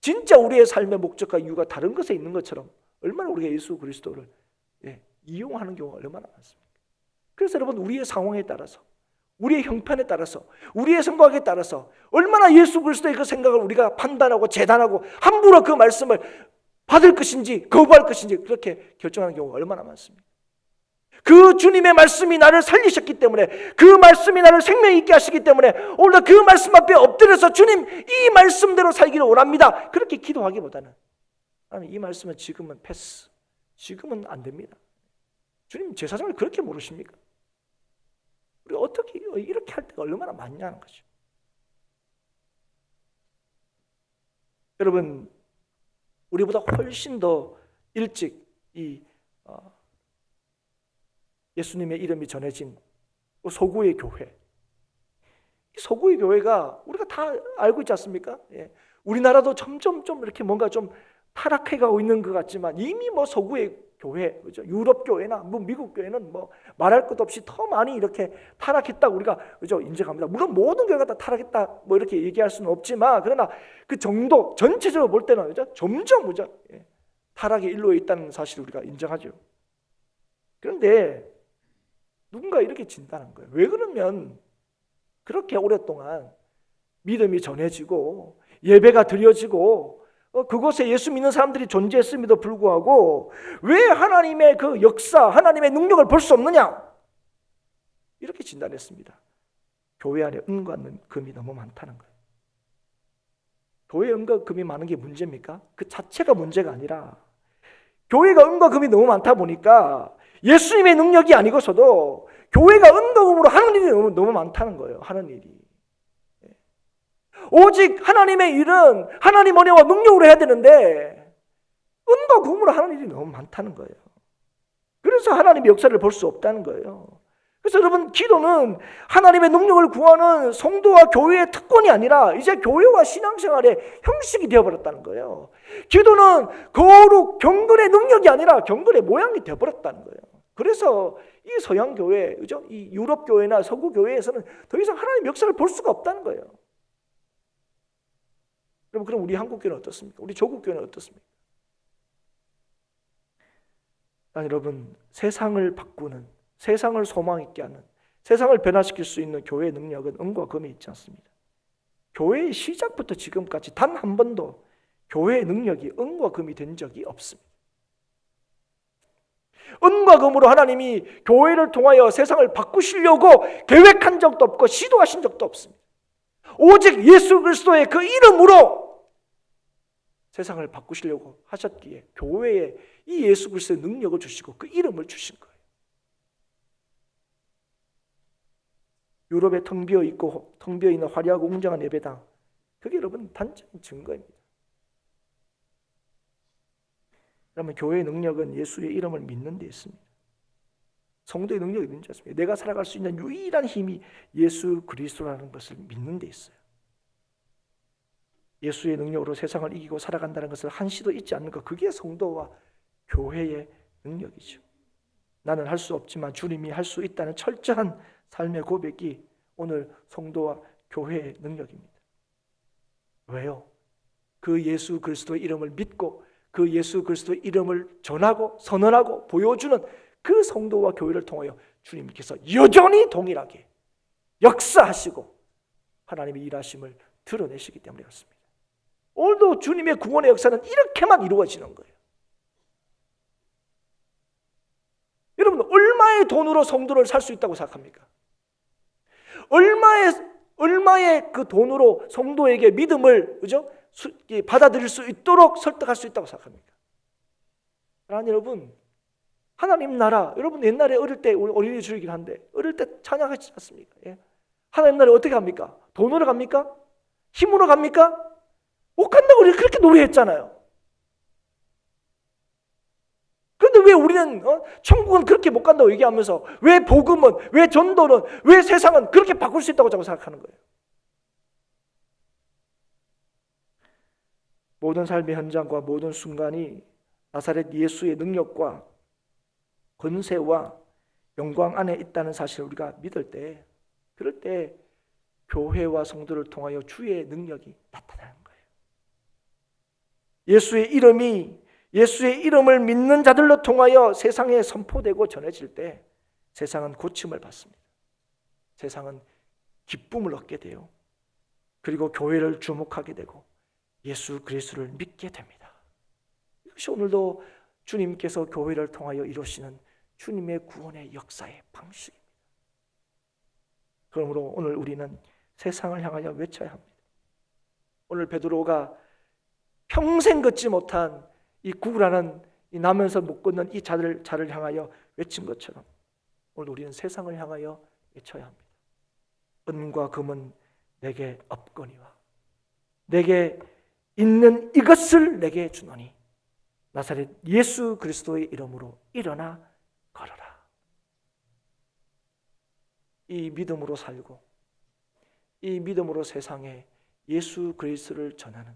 진짜 우리의 삶의 목적과 이유가 다른 것에 있는 것처럼 얼마나 우리가 예수 그리스도를 이용하는 경우가 얼마나 많습니까? 그래서 여러분, 우리의 상황에 따라서, 우리의 형편에 따라서, 우리의 생각에 따라서 얼마나 예수 그리스도의 그 생각을 우리가 판단하고 재단하고 함부로 그 말씀을 받을 것인지 거부할 것인지 그렇게 결정하는 경우가 얼마나 많습니까? 그 주님의 말씀이 나를 살리셨기 때문에, 그 말씀이 나를 생명 있게 하시기 때문에 오늘 그 말씀 앞에 엎드려서 주님 이 말씀대로 살기를 원합니다, 그렇게 기도하기보다는 이 말씀은 지금은 패스, 지금은 안 됩니다. 주님 제사장을 그렇게 모르십니까? 우리가 어떻게 이렇게 할 때가 얼마나 많냐는 거죠. 여러분, 우리보다 훨씬 더 일찍 예수님의 이름이 전해진 서구의 교회, 서구의 교회가 우리가 다 알고 있지 않습니까? 예. 우리나라도 점점 좀 이렇게 뭔가 좀 타락해가고 있는 것 같지만 이미 서구의 교회, 그죠? 유럽 교회나 미국 교회는 말할 것도 없이 더 많이 이렇게 타락했다고 우리가, 그죠? 인정합니다. 물론 모든 교회가 다 타락했다 이렇게 얘기할 수는 없지만, 그러나 그 정도 전체적으로 볼 때는, 그죠? 점점, 그죠? 예. 타락의 일로에 있다는 사실을 우리가 인정하죠. 그런데 누군가 이렇게 진단한 거예요. 왜 그러면 그렇게 오랫동안 믿음이 전해지고 예배가 드려지고 그곳에 예수 믿는 사람들이 존재했음에도 불구하고 왜 하나님의 그 역사, 하나님의 능력을 볼 수 없느냐? 이렇게 진단했습니다. 교회 안에 은과 금이 너무 많다는 거예요. 교회에 은과 금이 많은 게 문제입니까? 그 자체가 문제가 아니라 교회가 은과 금이 너무 많다 보니까 예수님의 능력이 아니고서도 교회가 은과 금으로 하는 일이 너무 많다는 거예요. 하는 일이. 오직 하나님의 일은 하나님 은혜와 능력으로 해야 되는데 은과 금으로 하는 일이 너무 많다는 거예요. 그래서 하나님의 역사를 볼 수 없다는 거예요. 그래서 여러분, 기도는 하나님의 능력을 구하는 성도와 교회의 특권이 아니라 이제 교회와 신앙생활의 형식이 되어버렸다는 거예요. 기도는 거룩 경건의 능력이 아니라 경건의 모양이 되어버렸다는 거예요. 그래서 이 서양 교회, 그죠? 이 유럽 교회나 서구 교회에서는 더 이상 하나님의 역사를 볼 수가 없다는 거예요. 여러분, 그럼 우리 한국 교회는 어떻습니까? 우리 조국 교회는 어떻습니까? 여러분, 세상을 바꾸는, 세상을 소망 있게 하는, 세상을 변화시킬 수 있는 교회의 능력은 은과 금이 있지 않습니다. 교회의 시작부터 지금까지 단 한 번도 교회의 능력이 은과 금이 된 적이 없습니다. 은과 금으로 하나님이 교회를 통하여 세상을 바꾸시려고 계획한 적도 없고 시도하신 적도 없습니다. 오직 예수 그리스도의 그 이름으로 세상을 바꾸시려고 하셨기에 교회에 이 예수 그리스도의 능력을 주시고 그 이름을 주신 거예요. 유럽에 텅 비어 있고 텅 비어 있는 화려하고 웅장한 예배당, 그게 여러분 단적인 증거입니다. 그러면 교회의 능력은 예수의 이름을 믿는 데 있습니다. 성도의 능력이 있는지 않습니까? 내가 살아갈 수 있는 유일한 힘이 예수 그리스도라는 것을 믿는 데 있어요. 예수의 능력으로 세상을 이기고 살아간다는 것을 한시도 잊지 않는 것, 그게 성도와 교회의 능력이죠. 나는 할 수 없지만 주님이 할 수 있다는 철저한 삶의 고백이 오늘 성도와 교회의 능력입니다. 왜요? 그 예수 그리스도의 이름을 믿고 그 예수 그리스도의 이름을 전하고 선언하고 보여주는 그 성도와 교회를 통하여 주님께서 여전히 동일하게 역사하시고 하나님의 일하심을 드러내시기 때문에 그렇습니다. 오늘도 주님의 구원의 역사는 이렇게만 이루어지는 거예요. 여러분, 얼마의 돈으로 성도를 살 수 있다고 생각합니까? 얼마의 그 돈으로 성도에게 믿음을, 그죠? 받아들일 수 있도록 설득할 수 있다고 생각합니까? 여러분, 하나님 나라, 여러분 옛날에 어릴 때 우리 어린이 주이긴 한데 어릴 때 찬양하지 않습니까? 예. 하나님 나라에 어떻게 갑니까? 돈으로 갑니까? 힘으로 갑니까? 못 간다고 우리 그렇게 노래했잖아요. 그런데 왜 우리는 천국은 그렇게 못 간다고 얘기하면서 왜 복음은, 왜 전도는, 왜 세상은 그렇게 바꿀 수 있다고 자꾸 생각하는 거예요? 모든 삶의 현장과 모든 순간이 나사렛 예수의 능력과 권세와 영광 안에 있다는 사실을 우리가 믿을 때, 그럴 때 교회와 성도를 통하여 주의 능력이 나타나는 거예요. 예수의 이름을 믿는 자들로 통하여 세상에 선포되고 전해질 때 세상은 고침을 받습니다. 세상은 기쁨을 얻게 돼요. 그리고 교회를 주목하게 되고 예수 그리스도를 믿게 됩니다. 이것이 오늘도 주님께서 교회를 통하여 이루시는 주님의 구원의 역사의 방식입니다. 그러므로 오늘 우리는 세상을 향하여 외쳐야 합니다. 오늘 베드로가 평생 걷지 못한 이 구구라는 이 나면서 못 걷는 이 자를 향하여 외친 것처럼 오늘 우리는 세상을 향하여 외쳐야 합니다. 은과 금은 내게 없거니와 내게 있는 이것을 내게 주노니 나사렛 예수 그리스도의 이름으로 일어나 걸어라. 이 믿음으로 살고 이 믿음으로 세상에 예수 그리스도를 전하는,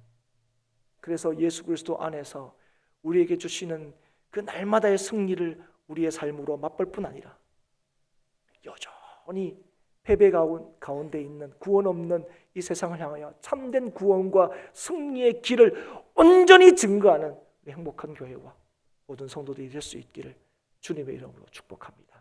그래서 예수 그리스도 안에서 우리에게 주시는 그 날마다의 승리를 우리의 삶으로 맛볼 뿐 아니라 여전히 패배 가운데 있는 구원 없는 이 세상을 향하여 참된 구원과 승리의 길을 온전히 증거하는 행복한 교회와 모든 성도들이 될 수 있기를 주님의 이름으로 축복합니다.